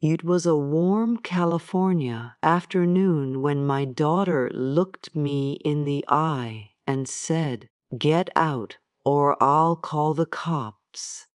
It was a warm California afternoon when my daughter looked me in the eye and said, "Get out, or I'll call the cops."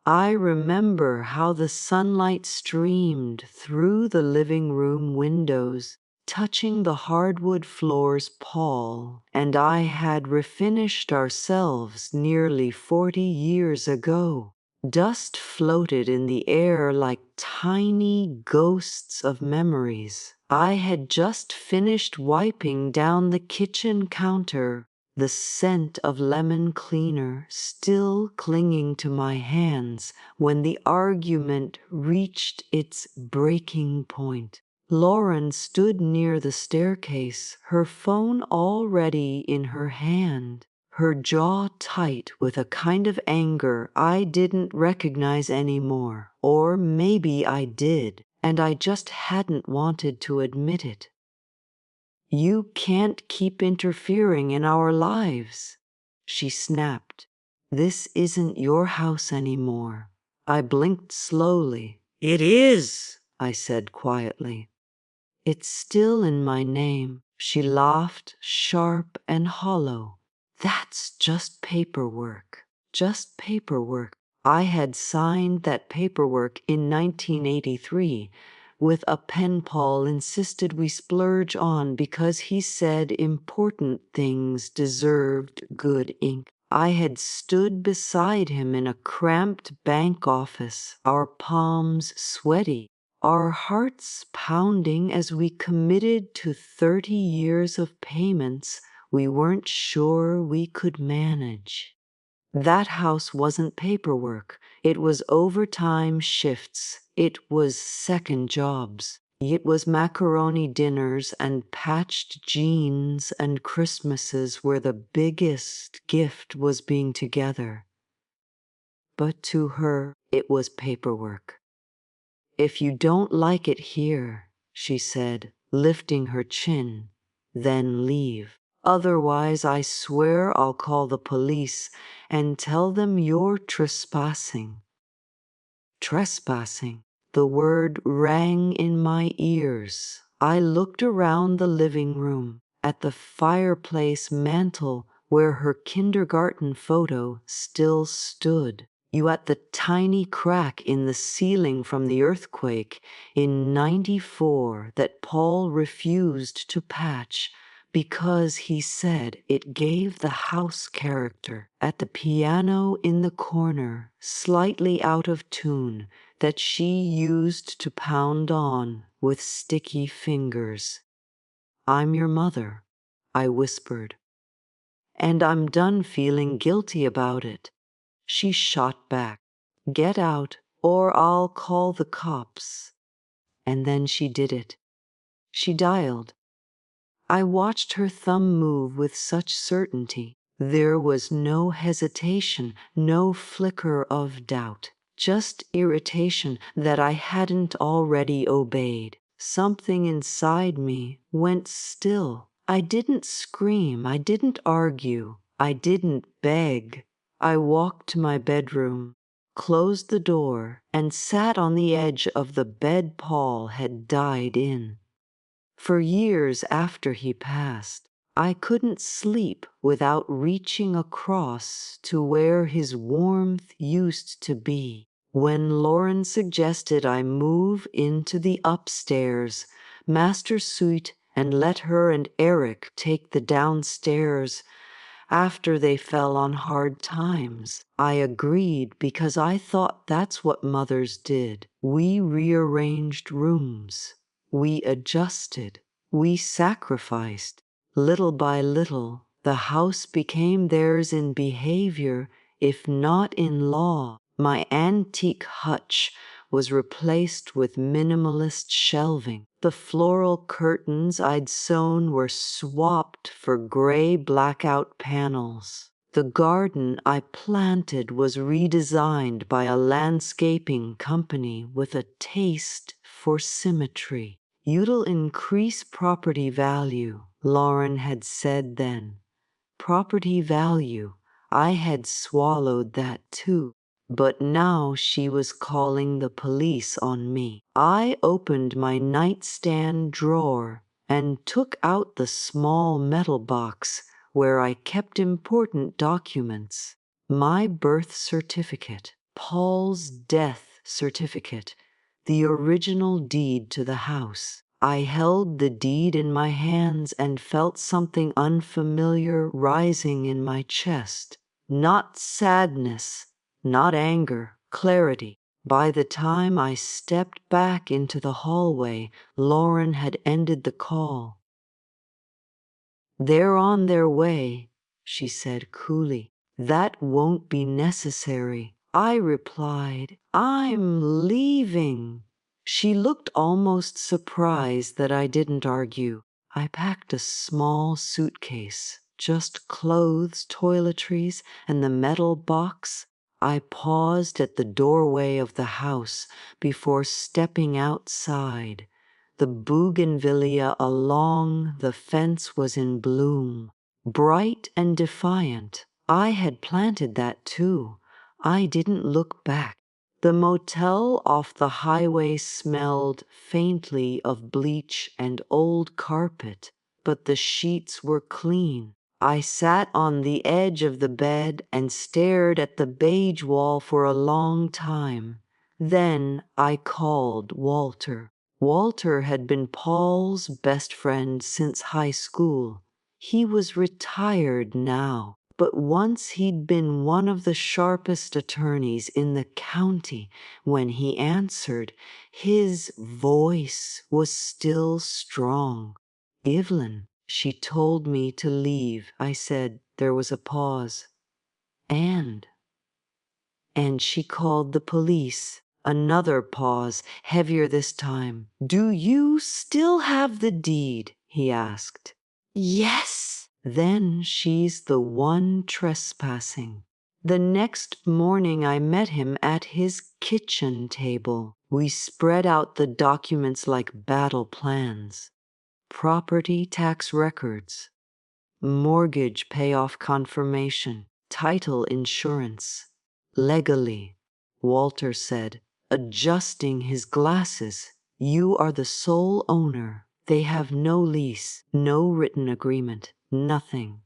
I remember how the sunlight streamed through the living room windows, touching the hardwood floors Paul and I had refinished ourselves nearly 40 years ago. Dust floated in the air like tiny ghosts of memories. I had just finished wiping down the kitchen counter, the scent of lemon cleaner still clinging to my hands when the argument reached its breaking point. Lauren stood near the staircase, her phone already in her hand, her jaw tight with a kind of anger I didn't recognize anymore. Or maybe I did, and I just hadn't wanted to admit it. "You can't keep interfering in our lives," she snapped. "This isn't your house anymore." I blinked slowly. "It is," I said quietly. "It's still in my name," she laughed, sharp and hollow. "That's just paperwork. Just paperwork." I had signed that paperwork in 1983 with a pen Paul insisted we splurge on because he said important things deserved good ink. I had stood beside him in a cramped bank office, our palms sweaty, our hearts pounding as we committed to 30 years of payments we weren't sure we could manage. That house wasn't paperwork. It was overtime shifts. It was second jobs. It was macaroni dinners and patched jeans and Christmases where the biggest gift was being together. But to her, it was paperwork. "If you don't like it here," she said, lifting her chin, "then leave. Otherwise, I swear I'll call the police and tell them you're trespassing." Trespassing. The word rang in my ears. I looked around the living room, at the fireplace mantel where her kindergarten photo still stood. You at the tiny crack in the ceiling from the earthquake in '94 that Paul refused to patch because he said it gave the house character. At the piano in the corner, slightly out of tune, that she used to pound on with sticky fingers. "I'm your mother," I whispered. "And I'm done feeling guilty about it." She shot back, "Get out, or I'll call the cops." And then she did it. She dialed. I watched her thumb move with such certainty. There was no hesitation, no flicker of doubt, just irritation that I hadn't already obeyed. Something inside me went still. I didn't scream, I didn't argue, I didn't beg. I walked to my bedroom, closed the door, and sat on the edge of the bed Paul had died in. For years after he passed, I couldn't sleep without reaching across to where his warmth used to be. When Lauren suggested I move into the upstairs, master suite, and let her and Eric take the downstairs, after they fell on hard times, I agreed because I thought that's what mothers did. We rearranged rooms. We adjusted. We sacrificed. Little by little, the house became theirs in behavior, if not in law. My antique hutch was replaced with minimalist shelving. The floral curtains I'd sewn were swapped for gray blackout panels. The garden I planted was redesigned by a landscaping company with a taste for symmetry. "You'll increase property value," Lauren had said then. Property value. I had swallowed that too. But now she was calling the police on me. I opened my nightstand drawer and took out the small metal box where I kept important documents. My birth certificate, Paul's death certificate, the original deed to the house. I held the deed in my hands and felt something unfamiliar rising in my chest. Not sadness, not anger, clarity. By the time I stepped back into the hallway, Lauren had ended the call. "They're on their way," she said coolly. "That won't be necessary." I replied, "I'm leaving." She looked almost surprised that I didn't argue. I packed a small suitcase, just clothes, toiletries, and the metal box. I paused at the doorway of the house before stepping outside. The bougainvillea along the fence was in bloom, bright and defiant. I had planted that too. I didn't look back. The motel off the highway smelled faintly of bleach and old carpet, but the sheets were clean. I sat on the edge of the bed and stared at the beige wall for a long time. Then I called Walter. Walter had been Paul's best friend since high school. He was retired now, but once he'd been one of the sharpest attorneys in the county. When he answered, his voice was still strong. "Evelyn, she told me to leave," I said. There was a pause. And she called the police." Another pause, heavier this time. "Do you still have the deed?" he asked. "Yes." "Then she's the one trespassing." The next morning I met him at his kitchen table. We spread out the documents like battle plans. Property tax records, mortgage payoff confirmation, title insurance. "Legally," Walter said, adjusting his glasses, "you are the sole owner. They have no lease, no written agreement, nothing."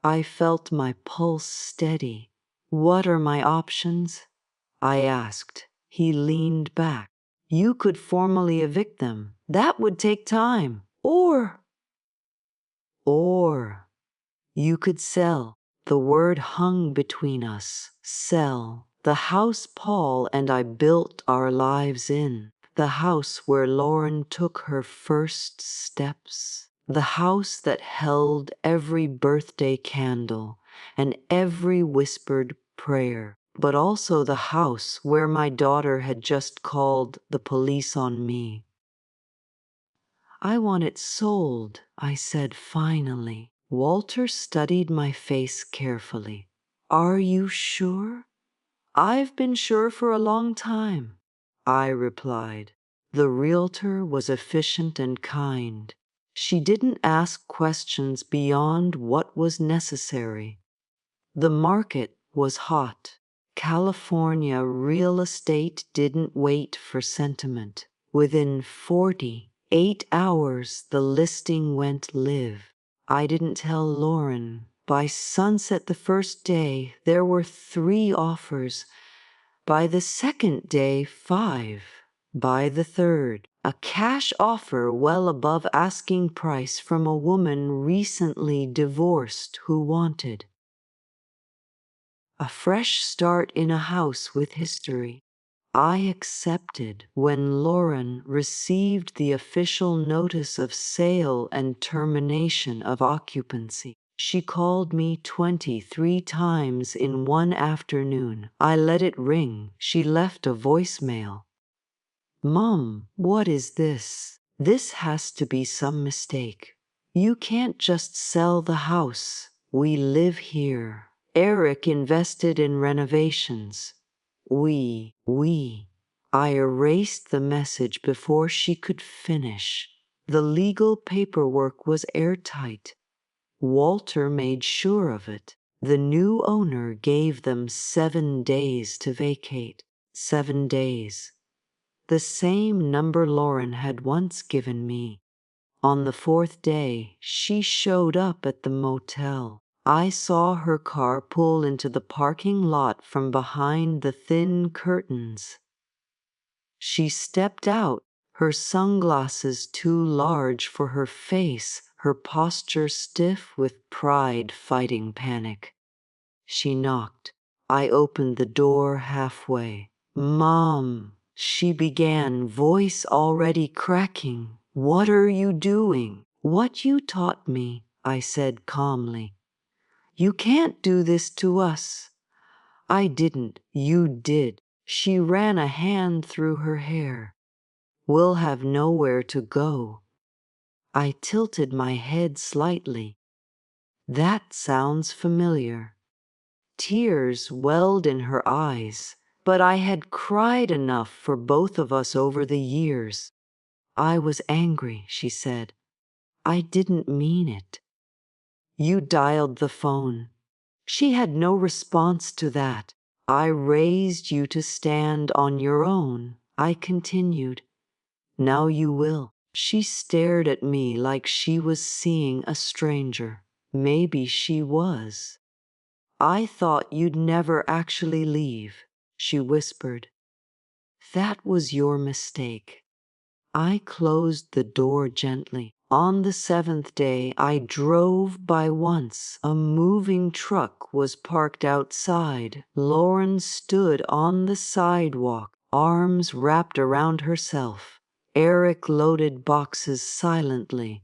I felt my pulse steady. "What are my options?" I asked. He leaned back. "You could formally evict them. That would take time. Or you could sell." The word hung between us. Sell. The house Paul and I built our lives in. The house where Lauren took her first steps. The house that held every birthday candle and every whispered prayer. But also the house where my daughter had just called the police on me. "I want it sold," I said finally. Walter studied my face carefully. "Are you sure?" "I've been sure for a long time," I replied. The realtor was efficient and kind. She didn't ask questions beyond what was necessary. The market was hot. California real estate didn't wait for sentiment. Within 48 hours, the listing went live. I didn't tell Lauren. By sunset the first day, there were 3 offers. By the second day, 5. By the third, a cash offer well above asking price from a woman recently divorced who wanted a fresh start in a house with history. I accepted when Lauren received the official notice of sale and termination of occupancy. She called me 23 times in one afternoon. I let it ring. She left a voicemail. "Mom, what is this? This has to be some mistake. You can't just sell the house. We live here. Eric invested in renovations. We. I erased the message before she could finish. The legal paperwork was airtight. Walter made sure of it. The new owner gave them 7 days to vacate. 7 days. The same number Lauren had once given me. On the 4th day, she showed up at the motel. I saw her car pull into the parking lot from behind the thin curtains. She stepped out, her sunglasses too large for her face, her posture stiff with pride fighting panic. She knocked. I opened the door halfway. "Mom," she began, voice already cracking. "What are you doing?" "What you taught me," I said calmly. "You can't do this to us." "I didn't. You did." She ran a hand through her hair. "We'll have nowhere to go." I tilted my head slightly. That sounds familiar. Tears welled in her eyes, but I had cried enough for both of us over the years. "I was angry," she said. "I didn't mean it." "You dialed the phone." She had no response to that. "I raised you to stand on your own," I continued. "Now you will." She stared at me like she was seeing a stranger. Maybe she was. "I thought you'd never actually leave," she whispered. "That was your mistake." I closed the door gently. On the 7th day, I drove by once. A moving truck was parked outside. Lauren stood on the sidewalk, arms wrapped around herself. Eric loaded boxes silently.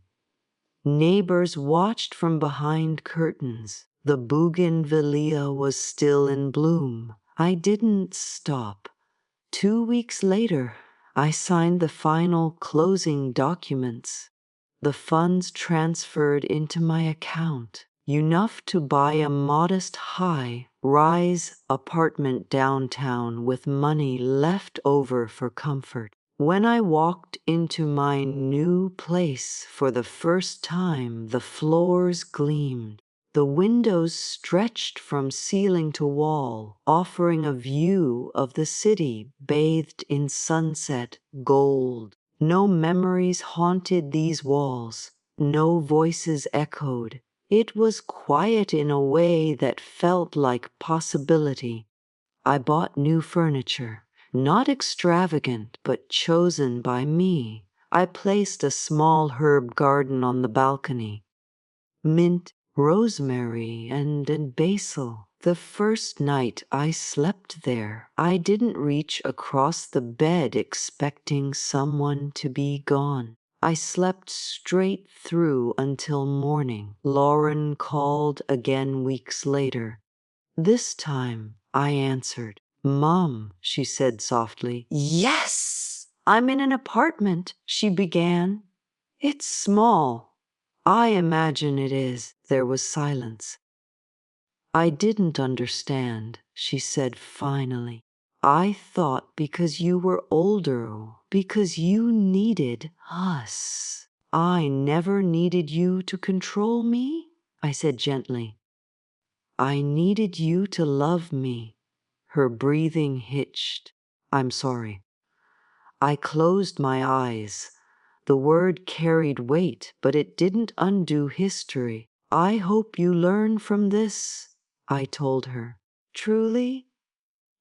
Neighbors watched from behind curtains. The bougainvillea was still in bloom. I didn't stop. 2 weeks later, I signed the final closing documents. The funds transferred into my account, enough to buy a modest high-rise apartment downtown with money left over for comfort. When I walked into my new place for the first time, the floors gleamed. The windows stretched from ceiling to wall, offering a view of the city bathed in sunset gold. No memories haunted these walls, no voices echoed. It was quiet in a way that felt like possibility. I bought new furniture, not extravagant but chosen by me. I placed a small herb garden on the balcony. Mint, rosemary, and basil. The first night I slept there, I didn't reach across the bed expecting someone to be gone. I slept straight through until morning. Lauren called again weeks later. This time, I answered. "Mom," she said softly. "Yes! I'm in an apartment," she began. "It's small." "I imagine it is." There was silence. "I didn't understand," she said finally. "I thought because you were older, because you needed us. I never needed you to control me," I said gently. "I needed you to love me." Her breathing hitched. "I'm sorry." I closed my eyes. The word carried weight, but it didn't undo history. "I hope you learn from this," I told her. "Truly?"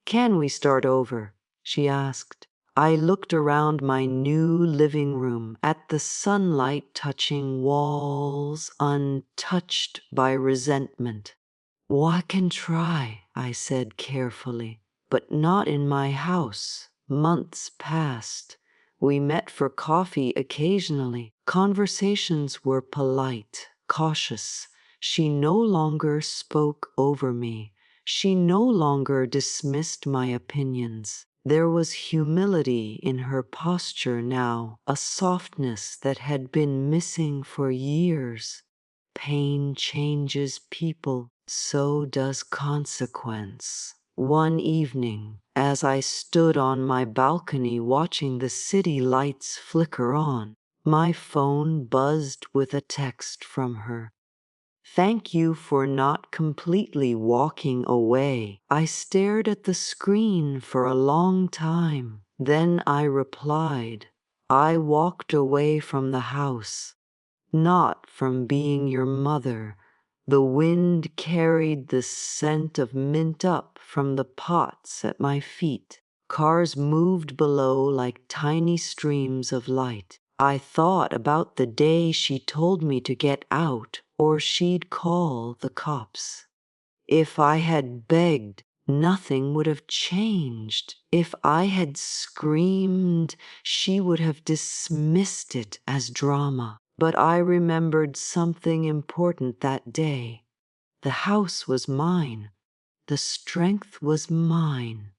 "Can we start over?" she asked. I looked around my new living room at the sunlight touching walls untouched by resentment. "I can try," I said carefully, "but not in my house." Months passed. We met for coffee occasionally. Conversations were polite, cautious. She no longer spoke over me. She no longer dismissed my opinions. There was humility in her posture now, a softness that had been missing for years. Pain changes people, so does consequence. One evening, as I stood on my balcony watching the city lights flicker on, my phone buzzed with a text from her. Thank you for not completely walking away. I stared at the screen for a long time. Then I replied, I walked away from the house, not from being your mother. The wind carried the scent of mint up from the pots at my feet. Cars moved below like tiny streams of light. I thought about the day she told me to get out or she'd call the cops. If I had begged, nothing would have changed. If I had screamed, she would have dismissed it as drama. But I remembered something important that day. The house was mine. The strength was mine.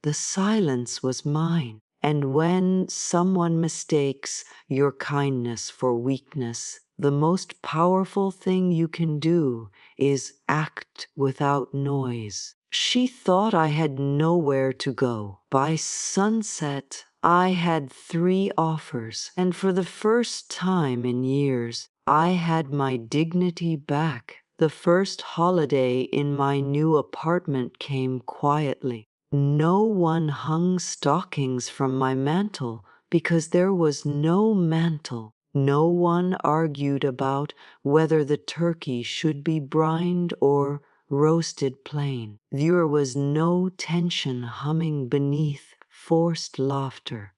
The silence was mine. And when someone mistakes your kindness for weakness, the most powerful thing you can do is act without noise. She thought I had nowhere to go. By sunset, I had 3 offers, and for the first time in years, I had my dignity back. The first holiday in my new apartment came quietly. No one hung stockings from my mantel because there was no mantel. No one argued about whether the turkey should be brined or roasted plain. There was no tension humming beneath forced laughter.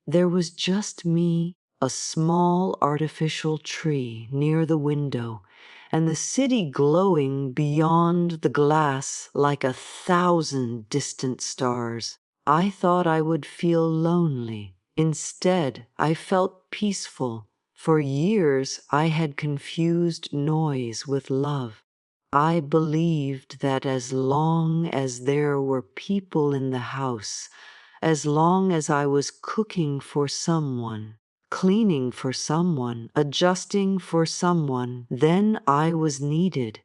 There was just me, a small artificial tree near the window, and the city glowing beyond the glass like 1,000 distant stars. I thought I would feel lonely. Instead, I felt peaceful. For years, I had confused noise with love. I believed that as long as there were people in the house, as long as I was cooking for someone, cleaning for someone, adjusting for someone, then I was needed.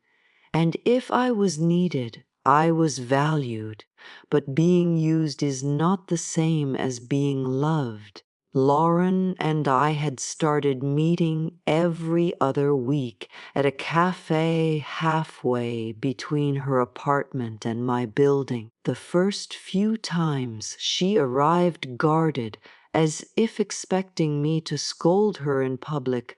And if I was needed, I was valued. But being used is not the same as being loved. Lauren and I had started meeting every other week at a cafe halfway between her apartment and my building. The first few times she arrived guarded, as if expecting me to scold her in public.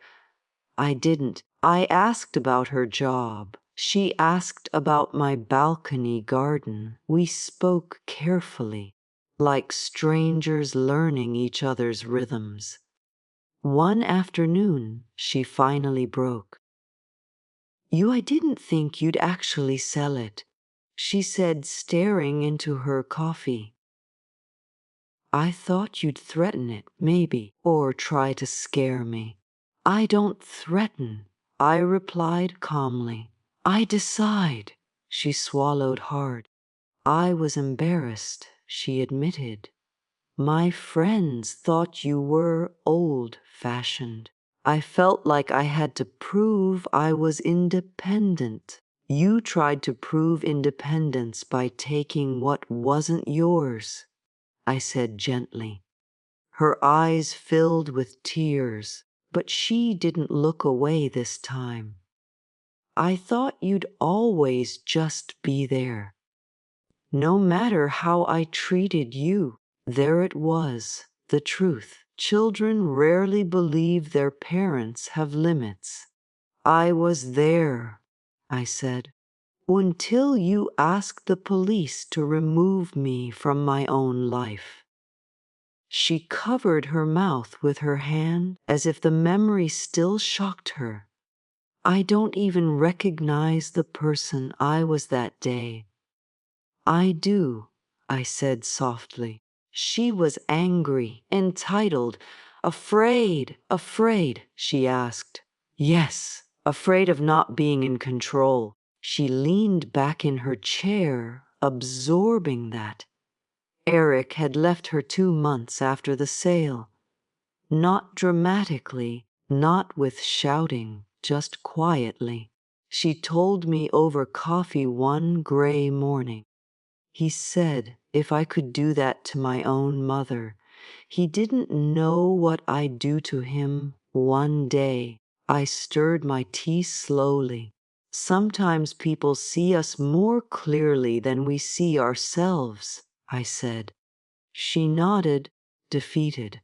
I didn't. I asked about her job. She asked about my balcony garden. We spoke carefully, like strangers learning each other's rhythms. One afternoon, she finally broke. I didn't think you'd actually sell it, she said, staring into her coffee. I thought you'd threaten it, maybe, or try to scare me. I don't threaten, I replied calmly. I decide. She swallowed hard. I was embarrassed, she admitted. My friends thought you were old-fashioned. I felt like I had to prove I was independent. You tried to prove independence by taking what wasn't yours, I said gently. Her eyes filled with tears, but she didn't look away this time. I thought you'd always just be there. No matter how I treated you, there it was, the truth. Children rarely believe their parents have limits. I was there, I said, until you asked the police to remove me from my own life. She covered her mouth with her hand as if the memory still shocked her. I don't even recognize the person I was that day. I do, I said softly. She was angry, entitled, afraid, she asked. Yes, afraid of not being in control. She leaned back in her chair, absorbing that. Eric had left her 2 months after the sale. Not dramatically, not with shouting, just quietly. She told me over coffee one gray morning. He said if I could do that to my own mother, he didn't know what I'd do to him one day. I stirred my tea slowly. Sometimes people see us more clearly than we see ourselves, I said. She nodded, defeated.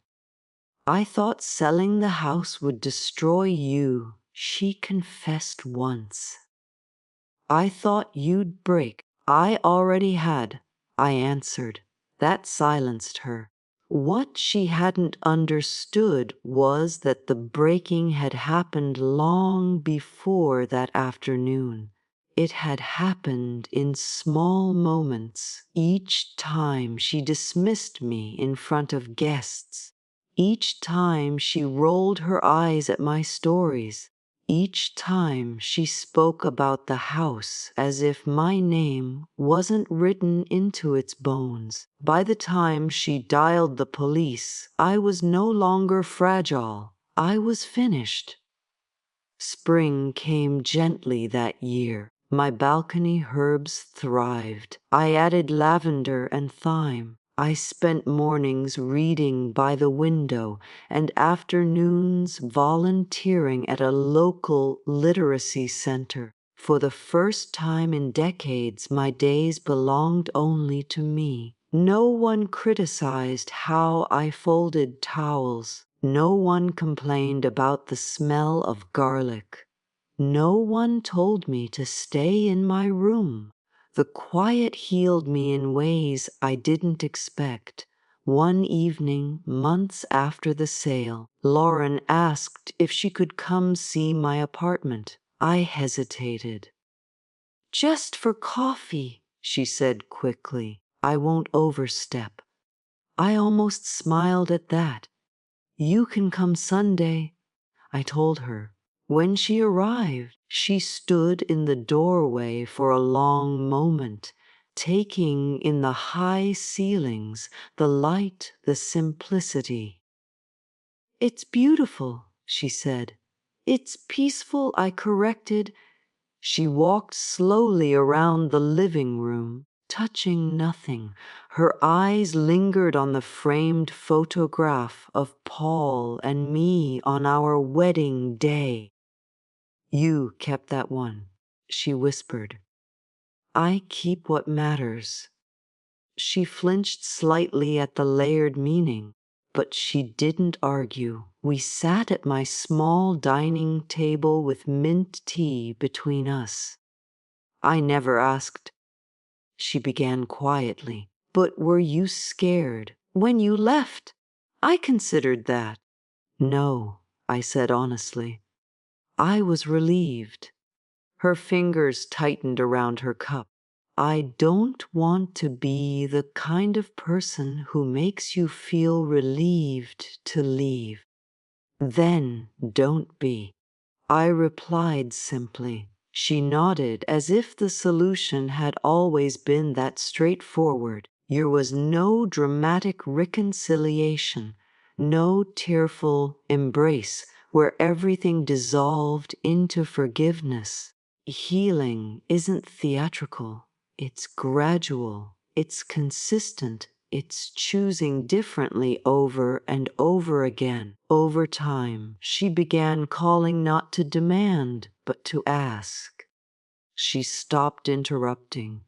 I thought selling the house would destroy you, she confessed once. I thought you'd break. I already had, I answered. That silenced her. What she hadn't understood was that the breaking had happened long before that afternoon. It had happened in small moments, each time she dismissed me in front of guests, each time she rolled her eyes at my stories, each time she spoke about the house as if my name wasn't written into its bones. By the time she dialed the police, I was no longer fragile. I was finished. Spring came gently that year. My balcony herbs thrived. I added lavender and thyme. I spent mornings reading by the window and afternoons volunteering at a local literacy center. For the first time in decades, my days belonged only to me. No one criticized how I folded towels. No one complained about the smell of garlic. No one told me to stay in my room. The quiet healed me in ways I didn't expect. One evening, months after the sale, Lauren asked if she could come see my apartment. I hesitated. "Just for coffee," she said quickly. "I won't overstep." I almost smiled at that. "You can come Sunday," I told her. When she arrived, she stood in the doorway for a long moment, taking in the high ceilings, the light, the simplicity. "It's beautiful," she said. "It's peaceful," I corrected. She walked slowly around the living room, touching nothing. Her eyes lingered on the framed photograph of Paul and me on our wedding day. "You kept that one," she whispered. "I keep what matters." She flinched slightly at the layered meaning, but she didn't argue. We sat at my small dining table with mint tea between us. "I never asked," she began quietly, "but were you scared when you left?" I considered that. "No," I said honestly. I was relieved. Her fingers tightened around her cup. "I don't want to be the kind of person who makes you feel relieved to leave." "Then don't be," I replied simply. She nodded as if the solution had always been that straightforward. There was no dramatic reconciliation, no tearful embrace where everything dissolved into forgiveness. Healing isn't theatrical. It's gradual. It's consistent. It's choosing differently over and over again. Over time, she began calling not to demand, but to ask. She stopped interrupting.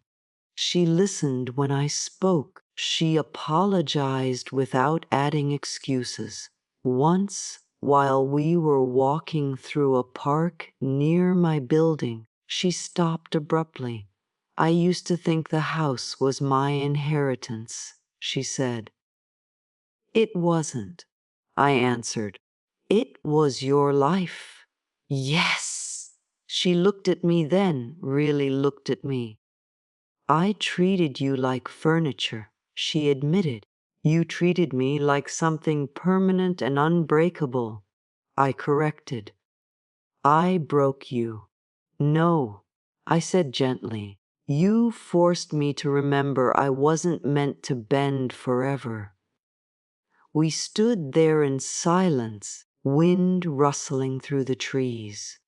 She listened when I spoke. She apologized without adding excuses. Once, while we were walking through a park near my building, she stopped abruptly. "I used to think the house was my inheritance," she said. "It wasn't," I answered. "It was your life." "Yes!" She looked at me then, really looked at me. "I treated you like furniture," she admitted. "You treated me like something permanent and unbreakable." I corrected. "I broke you." "No," I said gently. "You forced me to remember I wasn't meant to bend forever." We stood there in silence, wind rustling through the trees.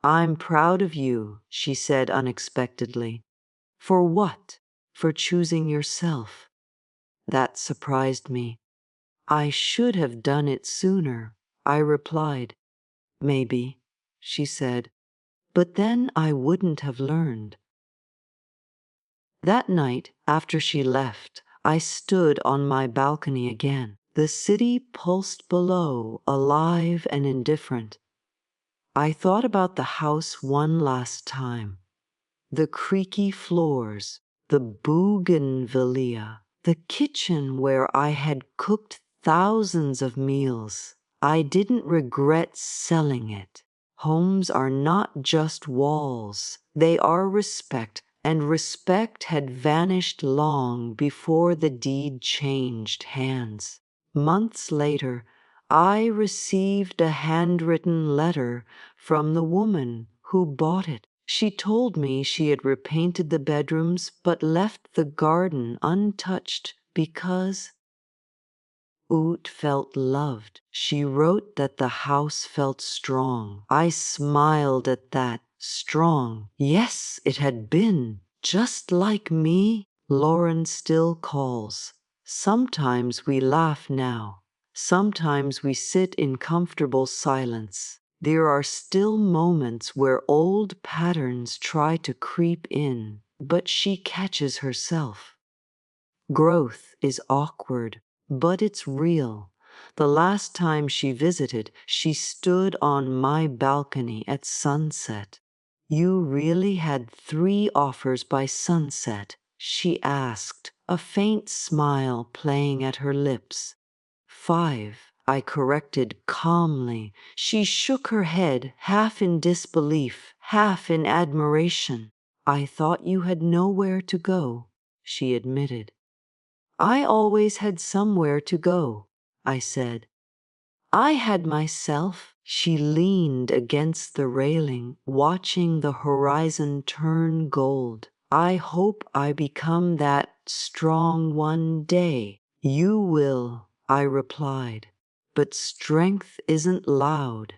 "I'm proud of you," she said unexpectedly. "For what?" "For choosing yourself." That surprised me. "I should have done it sooner," I replied. "Maybe," she said, but then I wouldn't have learned. That night, after she left, I stood on my balcony again. The city pulsed below, alive and indifferent. I thought about the house one last time. The creaky floors, the bougainvillea, the kitchen where I had cooked thousands of meals. I didn't regret selling it. Homes are not just walls, they are respect, and respect had vanished long before the deed changed hands. Months later, I received a handwritten letter from the woman who bought it. She told me she had repainted the bedrooms but left the garden untouched because Oot felt loved. She wrote that the house felt strong. I smiled at that. Strong. Yes, it had been. Just like me. Lauren still calls. Sometimes we laugh now. Sometimes we sit in comfortable silence. There are still moments where old patterns try to creep in, but she catches herself. Growth is awkward, but it's real. The last time she visited, she stood on my balcony at sunset. "You really had 3 offers by sunset?" she asked, a faint smile playing at her lips. "5," I corrected calmly. She shook her head, half in disbelief, half in admiration. "I thought you had nowhere to go," she admitted. "I always had somewhere to go," I said. "I had myself." She leaned against the railing, watching the horizon turn gold. "I hope I become that strong one day." "You will," I replied. "But strength isn't loud.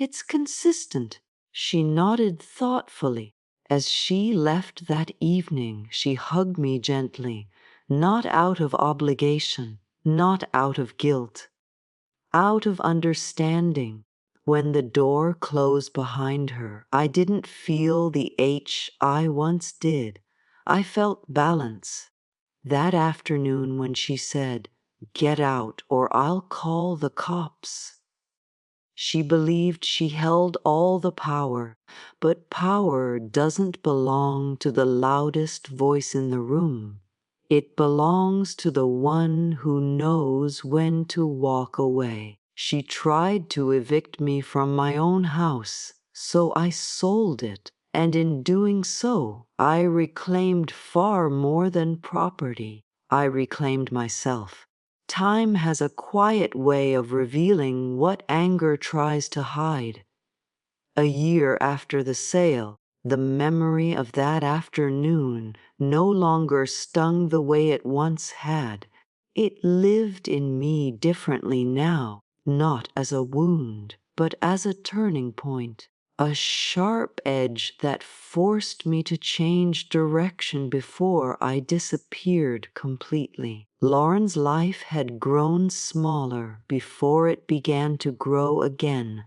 It's consistent." She nodded thoughtfully. As she left that evening, she hugged me gently, not out of obligation, not out of guilt, out of understanding. When the door closed behind her, I didn't feel the ache I once did. I felt balance. That afternoon when she said, "Get out or I'll call the cops," she believed she held all the power, but power doesn't belong to the loudest voice in the room. It belongs to the one who knows when to walk away. She tried to evict me from my own house, so I sold it, and in doing so, I reclaimed far more than property. I reclaimed myself. Time has a quiet way of revealing what anger tries to hide. A year after the sale, the memory of that afternoon no longer stung the way it once had. It lived in me differently now, not as a wound, but as a turning point. A sharp edge that forced me to change direction before I disappeared completely. Lauren's life had grown smaller before it began to grow again.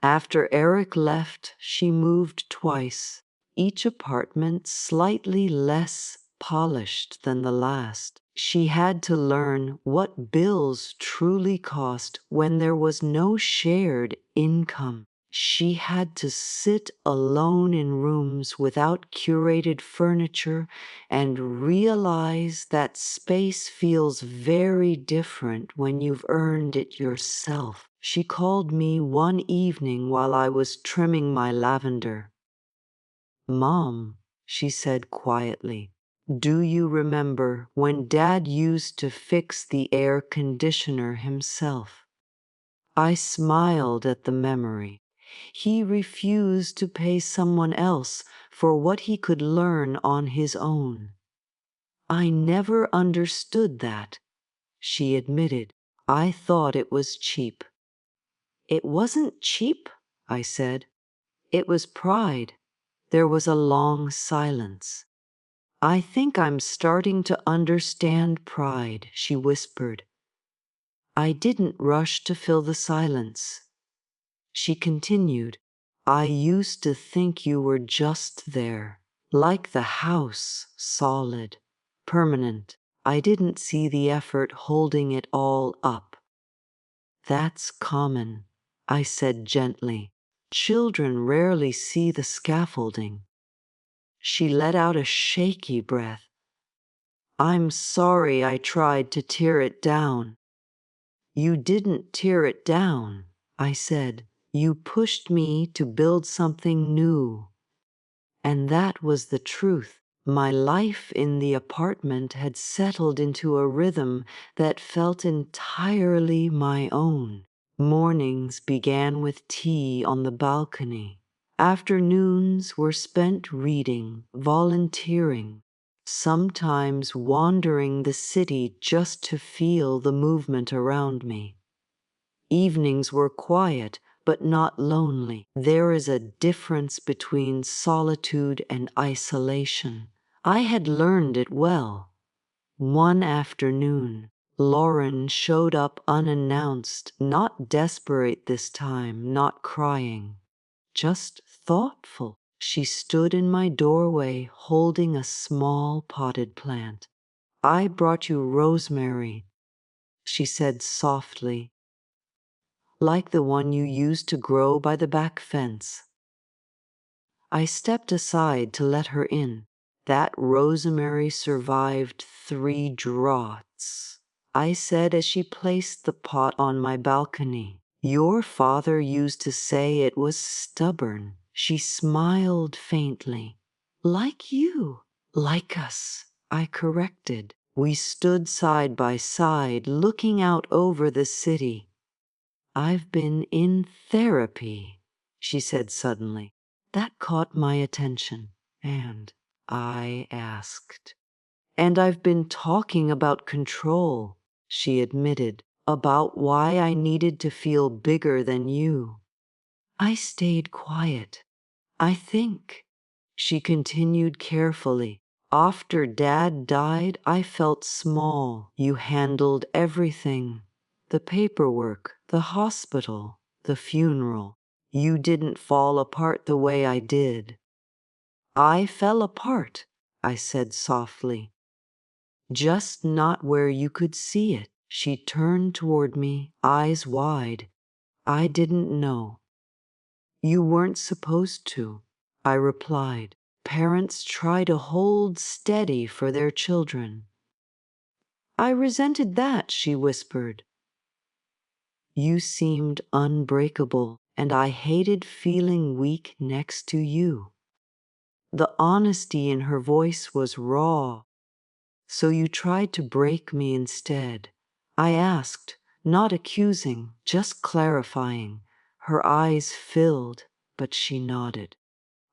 After Eric left, she moved twice, each apartment slightly less polished than the last. She had to learn what bills truly cost when there was no shared income. She had to sit alone in rooms without curated furniture and realize that space feels very different when you've earned it yourself. She called me one evening while I was trimming my lavender. "Mom," she said quietly, "do you remember when Dad used to fix the air conditioner himself?" I smiled at the memory. He refused to pay someone else for what he could learn on his own. "I never understood that," she admitted. "I thought it was cheap." "It wasn't cheap," I said. "It was pride." There was a long silence. "I think I'm starting to understand pride," she whispered. I didn't rush to fill the silence. She continued, I used to think you were just there, like the house, solid, permanent. I didn't see the effort holding it all up. That's common, I said gently. Children rarely see the scaffolding. She let out a shaky breath. I'm sorry I tried to tear it down. You didn't tear it down, I said. You pushed me to build something new. And that was the truth. My life in the apartment had settled into a rhythm that felt entirely my own. Mornings began with tea on the balcony. Afternoons were spent reading, volunteering, sometimes wandering the city just to feel the movement around me. Evenings were quiet, but not lonely. There is a difference between solitude and isolation. I had learned it well. One afternoon, Lauren showed up unannounced, not desperate this time, not crying, just thoughtful. She stood in my doorway holding a small potted plant. I brought you rosemary, she said softly, like the one you used to grow by the back fence. I stepped aside to let her in. That rosemary survived 3 draughts, I said as she placed the pot on my balcony. Your father used to say it was stubborn. She smiled faintly. Like you, like us, I corrected. We stood side by side, looking out over the city. I've been in therapy, she said suddenly. That caught my attention, and I asked. And I've been talking about control, she admitted, about why I needed to feel bigger than you. I stayed quiet. I think, she continued carefully, after Dad died, I felt small. You handled everything. The paperwork, the hospital, the funeral. You didn't fall apart the way I did. I fell apart, I said softly. Just not where you could see it. She turned toward me, eyes wide. I didn't know. You weren't supposed to, I replied. Parents try to hold steady for their children. I resented that, she whispered. You seemed unbreakable, and I hated feeling weak next to you. The honesty in her voice was raw. So you tried to break me instead. I asked, not accusing, just clarifying. Her eyes filled, but she nodded.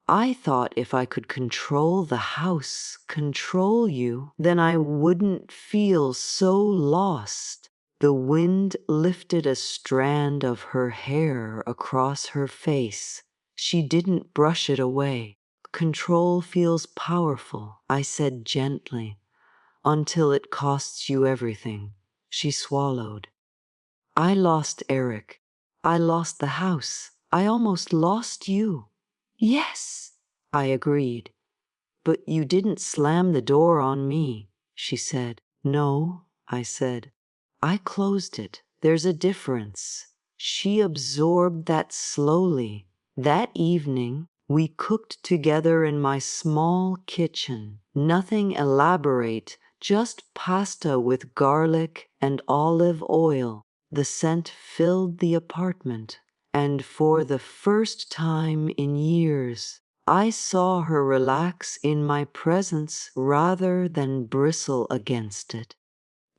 I thought if I could control the house, control you, then I wouldn't feel so lost. The wind lifted a strand of her hair across her face. She didn't brush it away. Control feels powerful, I said gently, until it costs you everything. She swallowed. I lost Eric. I lost the house. I almost lost you. Yes, I agreed. But you didn't slam the door on me, she said. No, I said. I closed it. There's a difference. She absorbed that slowly. That evening, we cooked together in my small kitchen. Nothing elaborate, just pasta with garlic and olive oil. The scent filled the apartment. And for the first time in years, I saw her relax in my presence rather than bristle against it.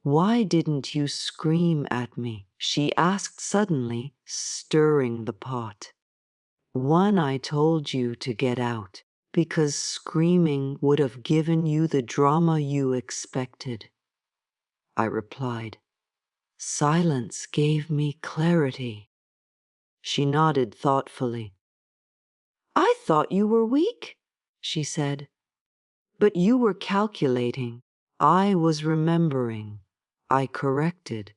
Why didn't you scream at me? She asked suddenly, stirring the pot. One, I told you to get out, because screaming would have given you the drama you expected. I replied. Silence gave me clarity. She nodded thoughtfully. I thought you were weak, she said. But you were calculating. I was remembering. I corrected.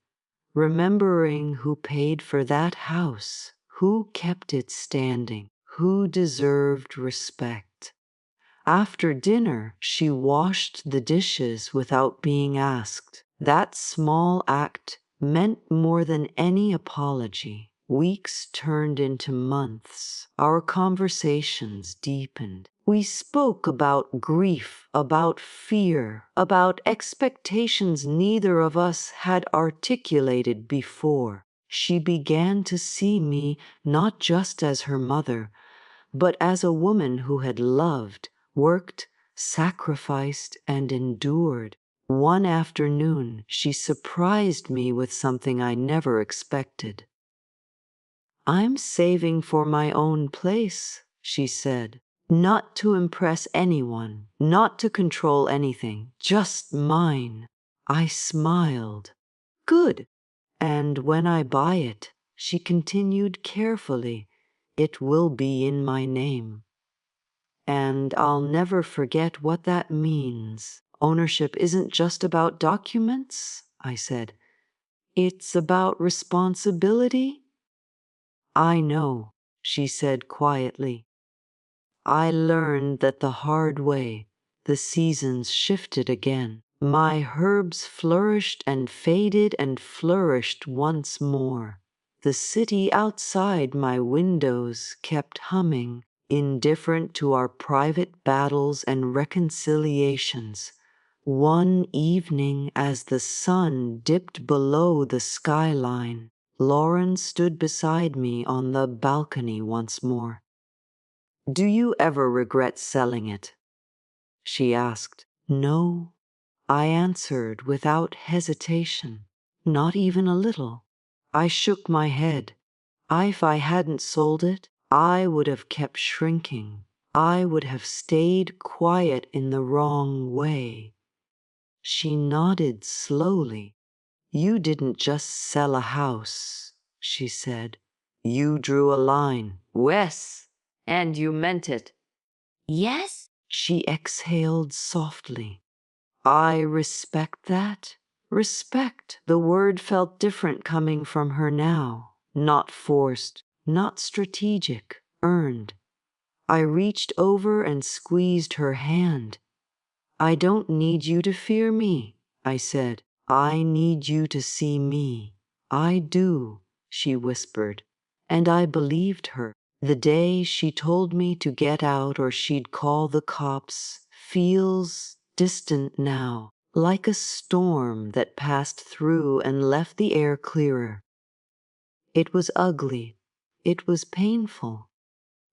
Remembering who paid for that house, who kept it standing, who deserved respect. After dinner, she washed the dishes without being asked. That small act meant more than any apology. Weeks turned into months. Our conversations deepened. We spoke about grief, about fear, about expectations neither of us had articulated before. She began to see me not just as her mother, but as a woman who had loved, worked, sacrificed, and endured. One afternoon, she surprised me with something I never expected. "I'm saving for my own place," she said. "Not to impress anyone, not to control anything, just mine." I smiled. "Good. And when I buy it," she continued carefully, "it will be in my name. And I'll never forget what that means. Ownership isn't just about documents," I said. "It's about responsibility." "I know," she said quietly. "I learned that the hard way. The seasons shifted again. My herbs flourished and faded and flourished once more. The city outside my windows kept humming, indifferent to our private battles and reconciliations. One evening, as the sun dipped below the skyline, Lauren stood beside me on the balcony once more. "Do you ever regret selling it?" she asked. "No," I answered without hesitation. "Not even a little." I shook my head. If I hadn't sold it, I would have kept shrinking. I would have stayed quiet in the wrong way. She nodded slowly. "You didn't just sell a house," she said. "You drew a line, Wes, and you meant it." Yes? She exhaled softly. "I respect that." Respect. The word felt different coming from her now. Not forced, not strategic, earned. I reached over and squeezed her hand. "I don't need you to fear me," I said. "I need you to see me." "I do," she whispered, and I believed her. The day she told me to get out or she'd call the cops feels distant now, like a storm that passed through and left the air clearer. It was ugly. It was painful.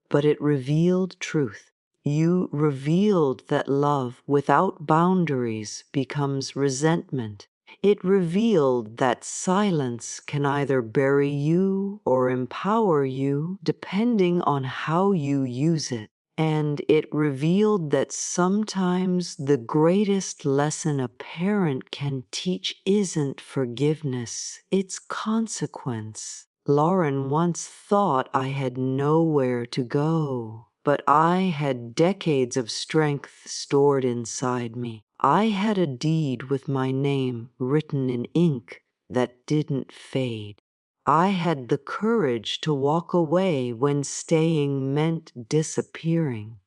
But it revealed truth. You revealed that love without boundaries becomes resentment. It revealed that silence can either bury you or empower you, depending on how you use it. And it revealed that sometimes the greatest lesson a parent can teach isn't forgiveness, it's consequence. Lauren once thought I had nowhere to go, but I had decades of strength stored inside me. I had a deed with my name written in ink that didn't fade. I had the courage to walk away when staying meant disappearing.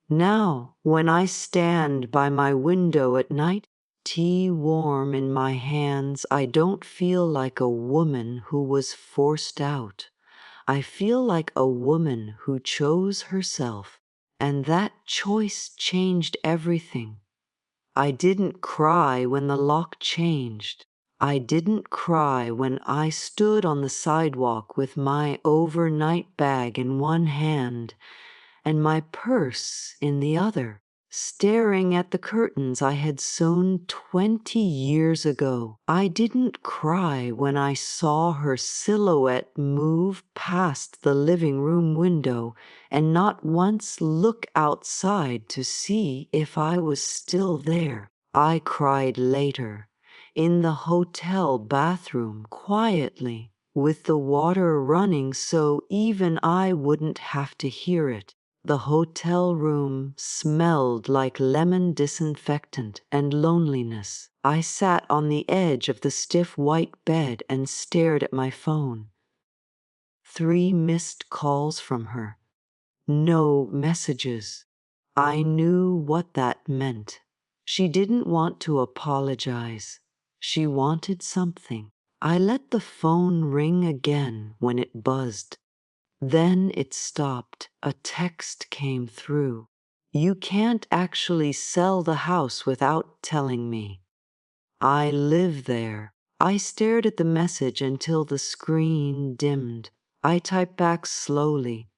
Now, when I stand by my window at night, tea warm in my hands, I don't feel like a woman who was forced out. I feel like a woman who chose herself, and that choice changed everything. I didn't cry when the lock changed. I didn't cry when I stood on the sidewalk with my overnight bag in one hand and my purse in the other, staring at the curtains I had sewn 20 years ago. I didn't cry when I saw her silhouette move past the living room window and not once look outside to see if I was still there. I cried later, in the hotel bathroom, quietly, with the water running so even I wouldn't have to hear it. The hotel room smelled like lemon disinfectant and loneliness. I sat on the edge of the stiff white bed and stared at my phone. 3 missed calls from her. No messages. I knew what that meant. She didn't want to apologize. She wanted something. I let the phone ring again when it buzzed. Then it stopped. A text came through. You can't actually sell the house without telling me. I live there. I stared at the message until the screen dimmed. I typed back slowly.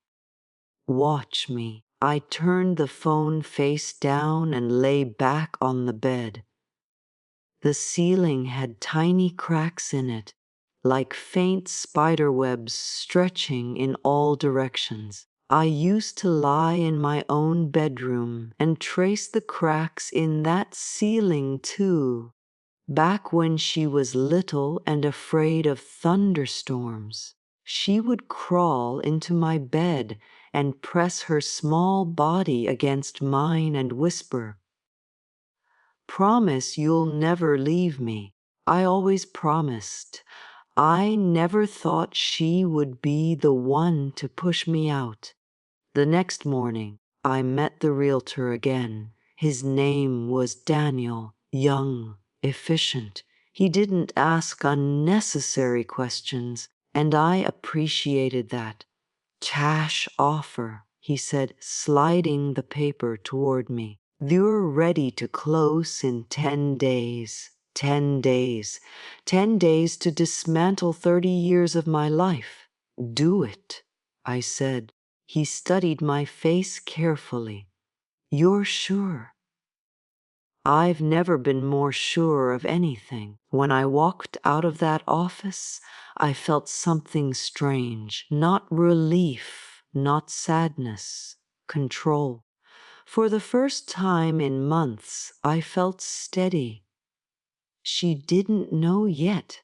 Watch me. I turned the phone face down and lay back on the bed. The ceiling had tiny cracks in it, like faint spider webs stretching in all directions. I used to lie in my own bedroom and trace the cracks in that ceiling too, back when she was little and afraid of thunderstorms. She would crawl into my bed and press her small body against mine and whisper, "Promise you'll never leave me." I always promised. I never thought she would be the one to push me out. The next morning, I met the realtor again. His name was Daniel, young, efficient. He didn't ask unnecessary questions, and I appreciated that. "Cash offer," he said, sliding the paper toward me. "You're ready to close in 10 days. 10 days. 10 days to dismantle 30 years of my life. Do it," I said. He studied my face carefully. "You're sure?" I've never been more sure of anything. When I walked out of that office, I felt something strange, not relief, not sadness, control. For the first time in months, I felt steady. She didn't know yet.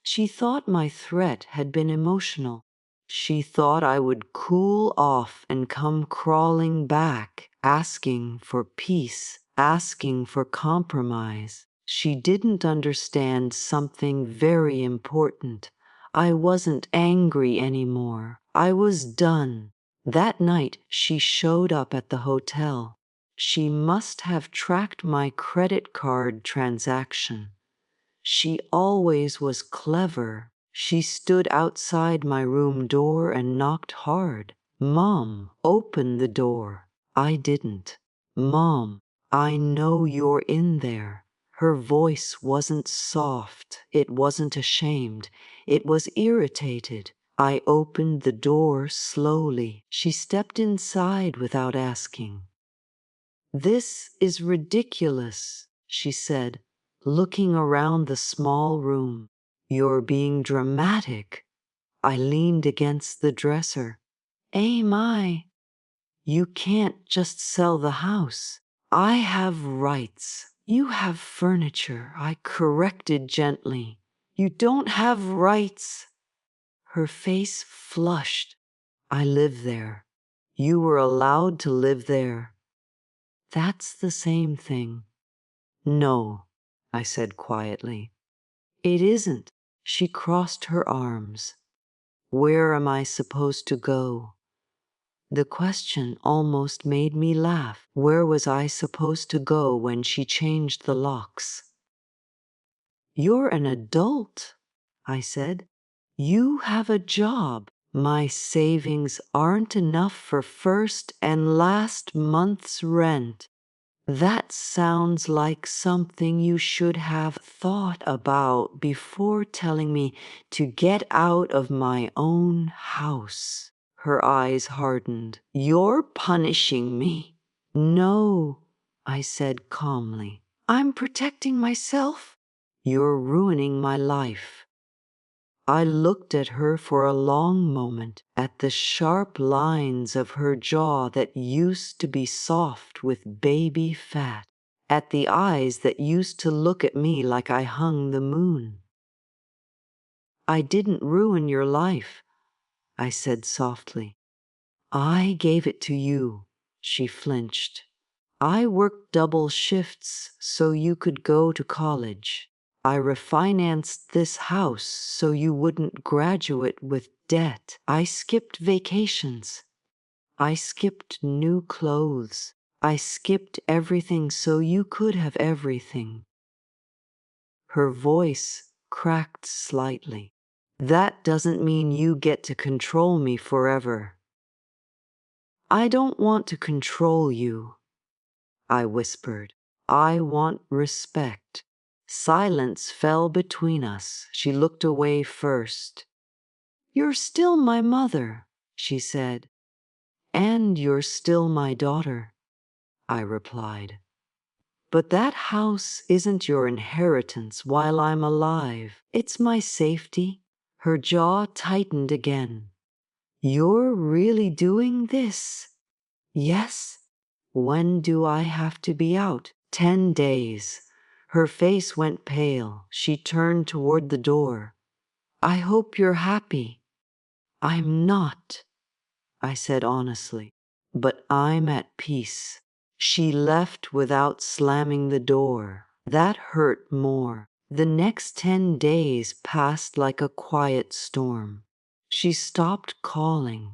She thought my threat had been emotional. She thought I would cool off and come crawling back, asking for peace, asking for compromise. She didn't understand something very important. I wasn't angry anymore. I was done. That night, she showed up at the hotel. She must have tracked my credit card transaction. She always was clever. She stood outside my room door and knocked hard. "Mom, open the door." I didn't. "Mom, I know you're in there." Her voice wasn't soft. It wasn't ashamed. It was irritated. I opened the door slowly. She stepped inside without asking. "This is ridiculous," she said, looking around the small room. "You're being dramatic." I leaned against the dresser. "Am I? You can't just sell the house. I have rights. You have furniture," I corrected gently. "You don't have rights." Her face flushed. "I live there. You were allowed to live there." "That's the same thing." "No," I said quietly. "It isn't." She crossed her arms. "Where am I supposed to go?" The question almost made me laugh. Where was I supposed to go when she changed the locks? "You're an adult," I said. "You have a job. My savings aren't enough for first and last month's rent." That sounds like something you should have thought about before telling me to get out of my own house. Her eyes hardened. "You're punishing me." "No," I said calmly. "I'm protecting myself." "You're ruining my life." I looked at her for a long moment, at the sharp lines of her jaw that used to be soft with baby fat, at the eyes that used to look at me like I hung the moon. "I didn't ruin your life," I said softly. "I gave it to you." She flinched. "I worked double shifts so you could go to college. I refinanced this house so you wouldn't graduate with debt. I skipped vacations." I skipped new clothes. I skipped everything so you could have everything. Her voice cracked slightly. That doesn't mean you get to control me forever. I don't want to control you, I whispered. I want respect. Silence fell between us. She looked away first. You're still my mother, she said. And you're still my daughter, I replied. But that house isn't your inheritance while I'm alive. It's my safety. Her jaw tightened again. You're really doing this? Yes. When do I have to be out? 10 days. Her face went pale. She turned toward the door. I hope you're happy. I'm not, I said honestly, but I'm at peace. She left without slamming the door. That hurt more. The next 10 days passed like a quiet storm. She stopped calling.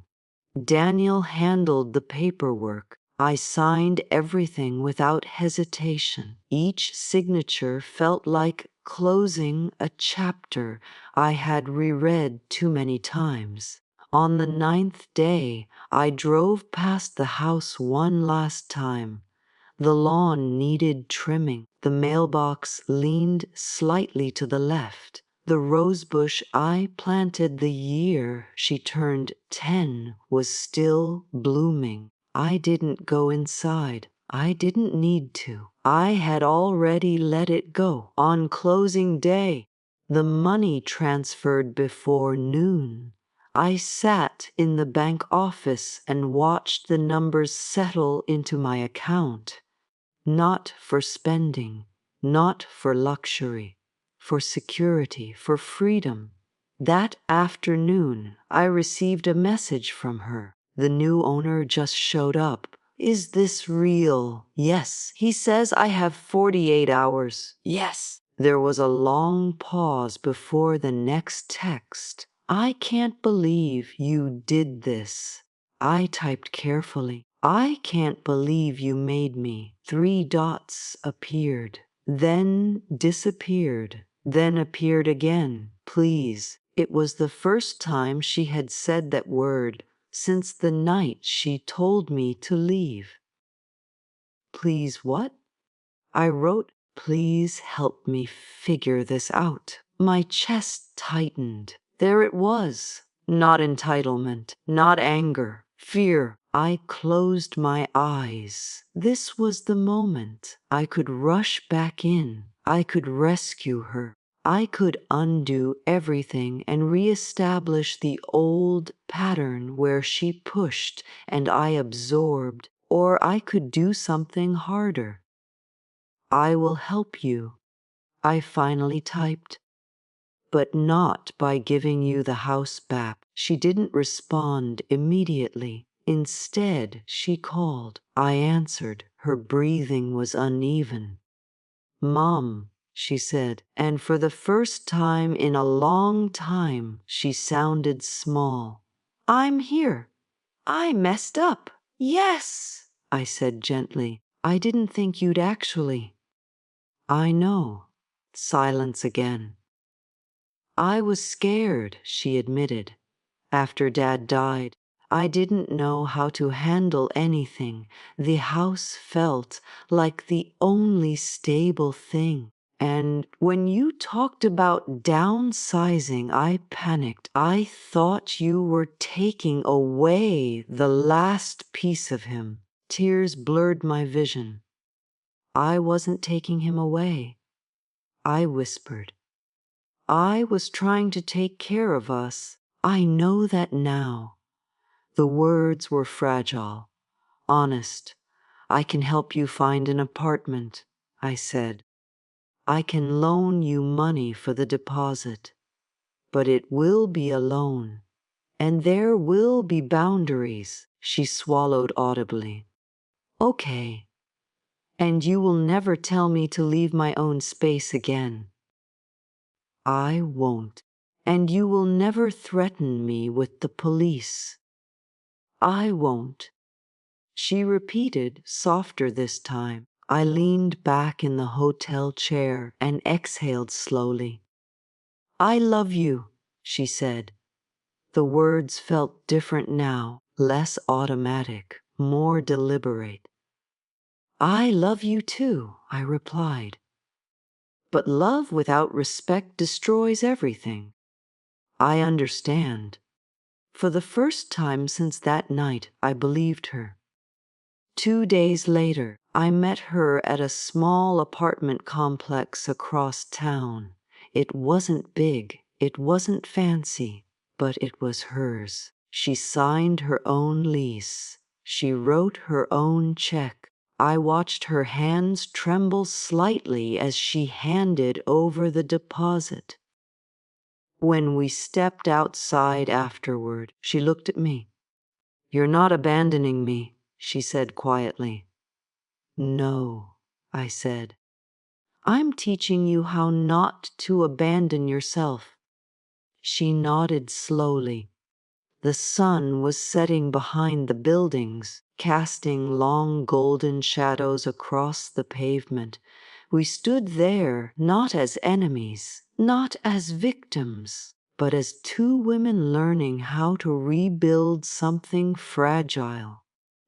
Daniel handled the paperwork. I signed everything without hesitation. Each signature felt like closing a chapter I had reread too many times. On the 9th day, I drove past the house one last time. The lawn needed trimming. The mailbox leaned slightly to the left. The rosebush I planted the year she turned 10 was still blooming. I didn't go inside. I didn't need to. I had already let it go. On closing day, the money transferred before noon. I sat in the bank office and watched the numbers settle into my account. Not for spending, not for luxury, for security, for freedom. That afternoon, I received a message from her. The new owner just showed up. Is this real? Yes. He says I have 48 hours. Yes. There was a long pause before the next text. I can't believe you did this. I typed carefully. I can't believe you made me. 3 dots appeared, then disappeared, then appeared again. Please. It was the first time she had said that word since the night she told me to leave. Please what? I wrote, please help me figure this out. My chest tightened. There it was. Not entitlement, not anger, fear. I closed my eyes. This was the moment. I could rush back in. I could rescue her. I could undo everything and reestablish the old pattern where she pushed and I absorbed, or I could do something harder. I will help you, I finally typed. But not by giving you the house back. She didn't respond immediately. Instead, she called. I answered. Her breathing was uneven. Mom, she said, and for the first time in a long time, she sounded small. I'm here. I messed up. Yes, I said gently. I didn't think you'd actually. I know. Silence again. I was scared, she admitted. After Dad died, I didn't know how to handle anything. The house felt like the only stable thing. And when you talked about downsizing, I panicked. I thought you were taking away the last piece of him. Tears blurred my vision. I wasn't taking him away. I whispered. I was trying to take care of us. I know that now. The words were fragile, honest. I can help you find an apartment, I said. I can loan you money for the deposit. But it will be a loan. And there will be boundaries, she swallowed audibly. Okay. And you will never tell me to leave my own space again. I won't. And you will never threaten me with the police. I won't. She repeated, softer this time. I leaned back in the hotel chair and exhaled slowly. I love you, she said. The words felt different now, less automatic, more deliberate. I love you too, I replied. But love without respect destroys everything. I understand. For the first time since that night, I believed her. 2 days later, I met her at a small apartment complex across town. It wasn't big, it wasn't fancy, but it was hers. She signed her own lease. She wrote her own check. I watched her hands tremble slightly as she handed over the deposit. When we stepped outside afterward, she looked at me. You're not abandoning me, she said quietly. No, I said. I'm teaching you how not to abandon yourself. She nodded slowly. The sun was setting behind the buildings, casting long golden shadows across the pavement. We stood there not as enemies, not as victims, but as two women learning how to rebuild something fragile.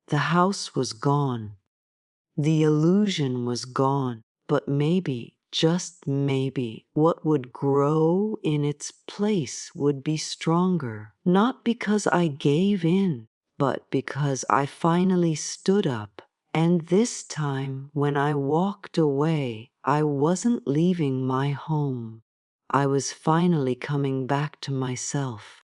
The house was gone. The illusion was gone, but maybe, just maybe, what would grow in its place would be stronger. Not because I gave in, but because I finally stood up. And this time, when I walked away, I wasn't leaving my home. I was finally coming back to myself.